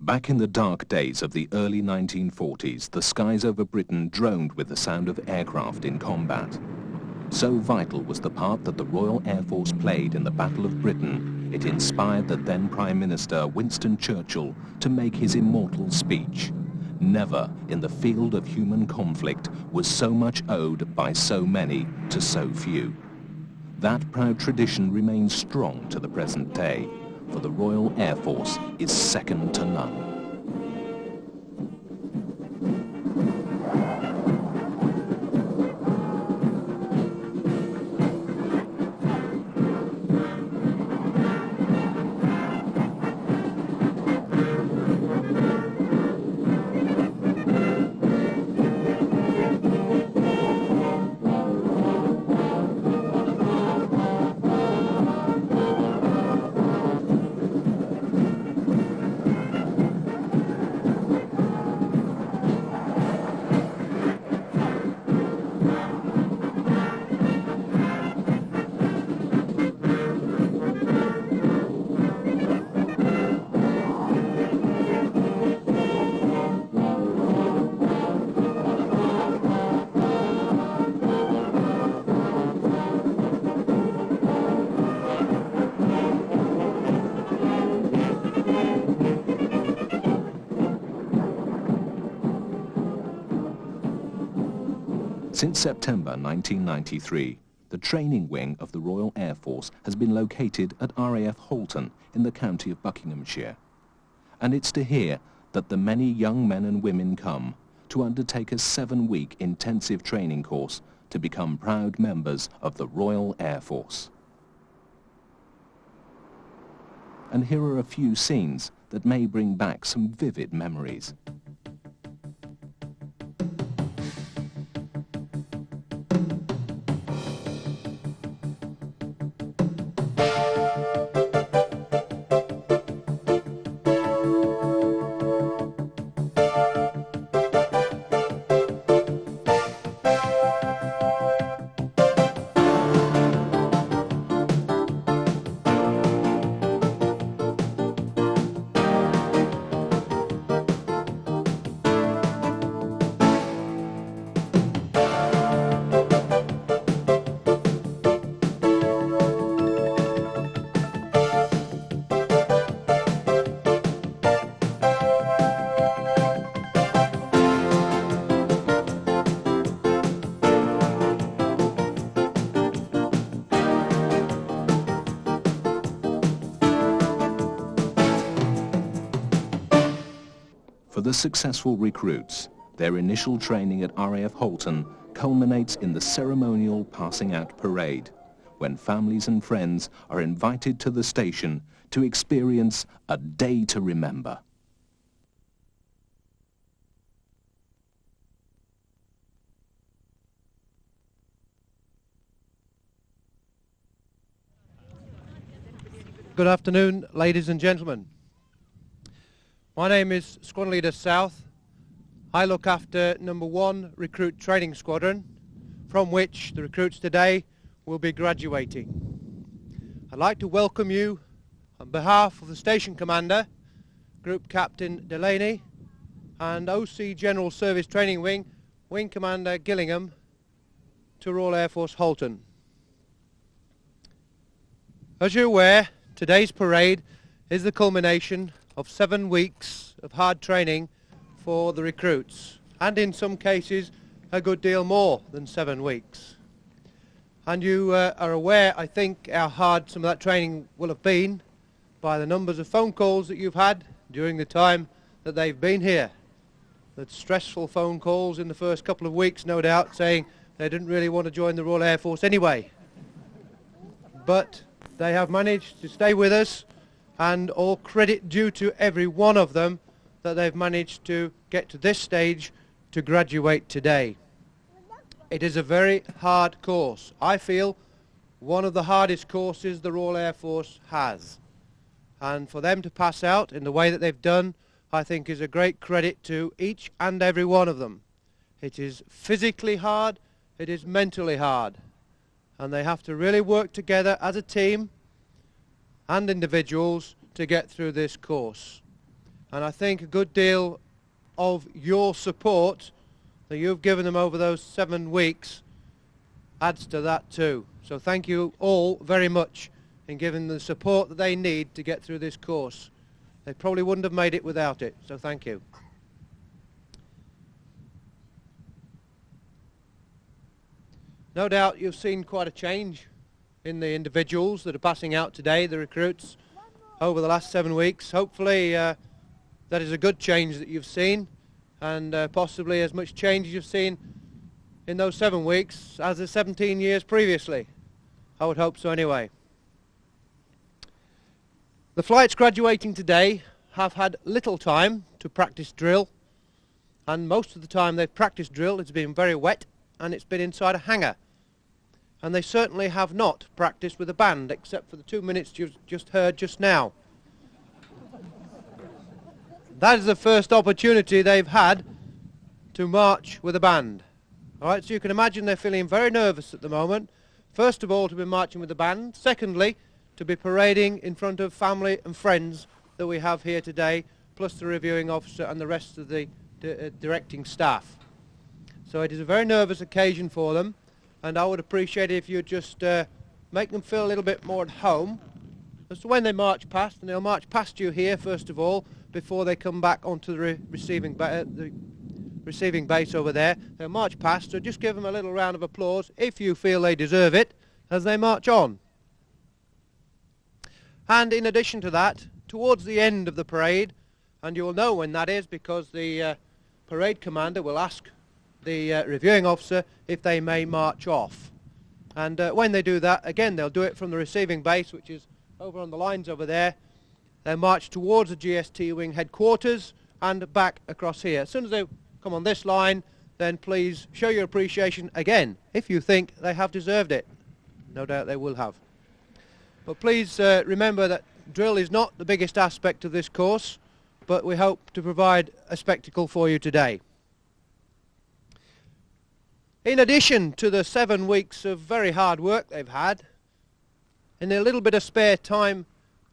Back in the dark days of the early 1940s, the skies over Britain droned with the sound of aircraft in combat. So vital was the part that the Royal Air Force played in the Battle of Britain, it inspired the then Prime Minister Winston Churchill to make his immortal speech. Never in the field of human conflict was so much owed by so many to so few. That proud tradition remains strong to the present day, for the Royal Air Force is second to none. Since September 1993, the training wing of the Royal Air Force has been located at RAF Halton in the county of Buckinghamshire. And it's to here that the many young men and women come to undertake a 7-week intensive training course to become proud members of the Royal Air Force. And here are a few scenes that may bring back some vivid memories. For the successful recruits, their initial training at RAF Halton culminates in the ceremonial passing out parade, when families and friends are invited to the station to experience a day to remember. Good afternoon, ladies and gentlemen. My name is Squadron Leader South. I look after number 1 Recruit Training Squadron, from which the recruits today will be graduating. I'd like to welcome you on behalf of the Station Commander, Group Captain Delaney, and OC General Service Training Wing, Wing Commander Gillingham, to Royal Air Force Halton. As you're aware, today's parade is the culmination of 7 weeks of hard training for the recruits, and in some cases a good deal more than 7 weeks. And you are aware, I think, how hard some of that training will have been by the numbers of phone calls that you've had during the time that they've been here. That's stressful phone calls in the first couple of weeks, no doubt, saying they didn't really want to join the Royal Air Force anyway. But they have managed to stay with us, and all credit due to every one of them that they've managed to get to this stage to graduate today. It is a very hard course. I feel one of the hardest courses the Royal Air Force has. And for them to pass out in the way that they've done, I think is a great credit to each and every one of them. It is physically hard, it is mentally hard. And they have to really work together as a team and individuals to get through this course. And I think a good deal of your support that you've given them over those 7 weeks adds to that too. So thank you all very much in giving the support that they need to get through this course. They probably wouldn't have made it without it, so thank you. No doubt you've seen quite a change in the individuals that are passing out today, the recruits, over the last 7 weeks. Hopefully that is a good change that you've seen, and possibly as much change as you've seen in those 7 weeks as the 17 years previously. I would hope so anyway. The flights graduating today have had little time to practice drill, and most of the time they've practiced drill it's been very wet and it's been inside a hangar. And they certainly have not practiced with a band, except for the 2 minutes you've just heard just now. That is the first opportunity they've had to march with a band. All right, so you can imagine they're feeling very nervous at the moment. First of all, to be marching with the band. Secondly, to be parading in front of family and friends that we have here today, plus the reviewing officer and the rest of the directing staff. So it is a very nervous occasion for them, and I would appreciate it if you just make them feel a little bit more at home as to when they march past, and they'll march past you here first of all before they come back onto the receiving base over there. They'll march past, so just give them a little round of applause if you feel they deserve it as they march on. And in addition to that, towards the end of the parade, and you will know when that is because the parade commander will ask the reviewing officer if they may march off. And when they do that, again they'll do it from the receiving base, which is over on the lines over there. They'll march towards the GST wing headquarters and back across here. As soon as they come on this line, then please show your appreciation again if you think they have deserved it. No doubt they will have. But please remember that drill is not the biggest aspect of this course, but we hope to provide a spectacle for you today. In addition to the 7 weeks of very hard work they've had, in a little bit of spare time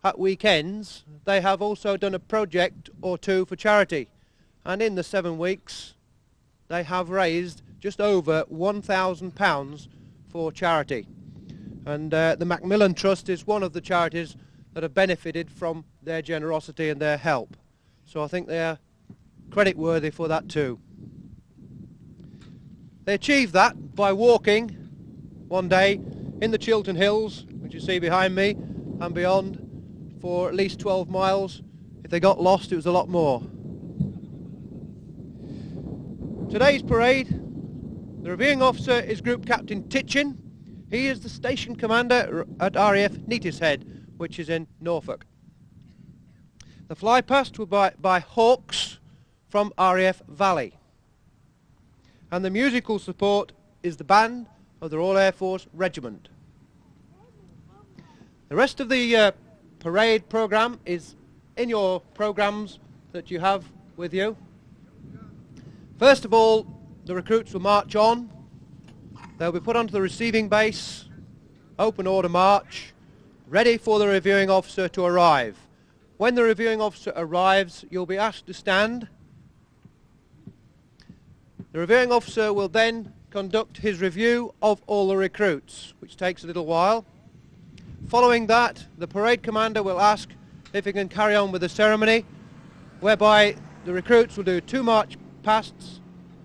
at weekends, they have also done a project or two for charity. And in the 7 weeks, they have raised just over £1,000 for charity. And the Macmillan Trust is one of the charities that have benefited from their generosity and their help. So I think they are credit-worthy for that too. They achieved that by walking one day in the Chiltern Hills, which you see behind me, and beyond, for at least 12 miles. If they got lost, it was a lot more. Today's parade, the reviewing officer is Group Captain Titchin. He is the station commander at RAF Neatishead, which is in Norfolk. The flypast will by Hawks from RAF Valley. And the musical support is the band of the Royal Air Force Regiment. The rest of the parade programme is in your programmes that you have with you. First of all, the recruits will march on. They'll be put onto the receiving base, open order march, ready for the reviewing officer to arrive. When the reviewing officer arrives, you'll be asked to stand. The reviewing officer will then conduct his review of all the recruits, which takes a little while. Following that, the parade commander will ask if he can carry on with the ceremony, whereby the recruits will do 2 march pasts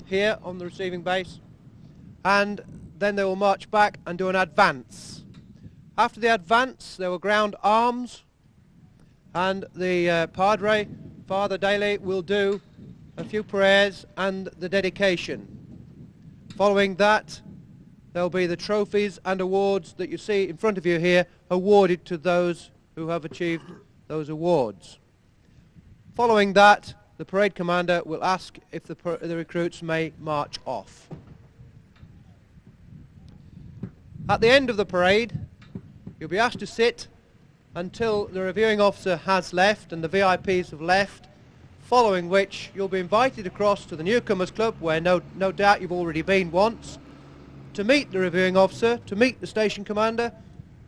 here on the receiving base, and then they will march back and do an advance. After the advance, they will ground arms, and the Padre, Father Daly, will do a few prayers and the dedication. Following that, there'll be the trophies and awards that you see in front of you here awarded to those who have achieved those awards. Following that, the parade commander will ask if the recruits may march off. At the end of the parade, you'll be asked to sit until the reviewing officer has left and the VIPs have left, following which you'll be invited across to the Newcomers Club, where no doubt you've already been once, to meet the reviewing officer, to meet the station commander,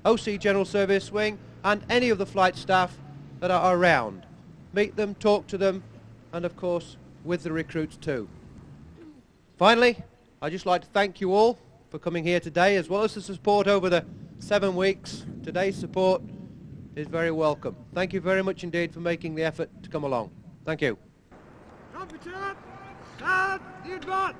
OC General Service Wing, and any of the flight staff that are around. meet them, talk to them, and of course with the recruits too. Finally, I'd just like to thank you all for coming here today, as well as the support over the 7 weeks. Today's support is very welcome. Thank you very much indeed for making the effort to come along. Thank you. Trumpeter, start the advance!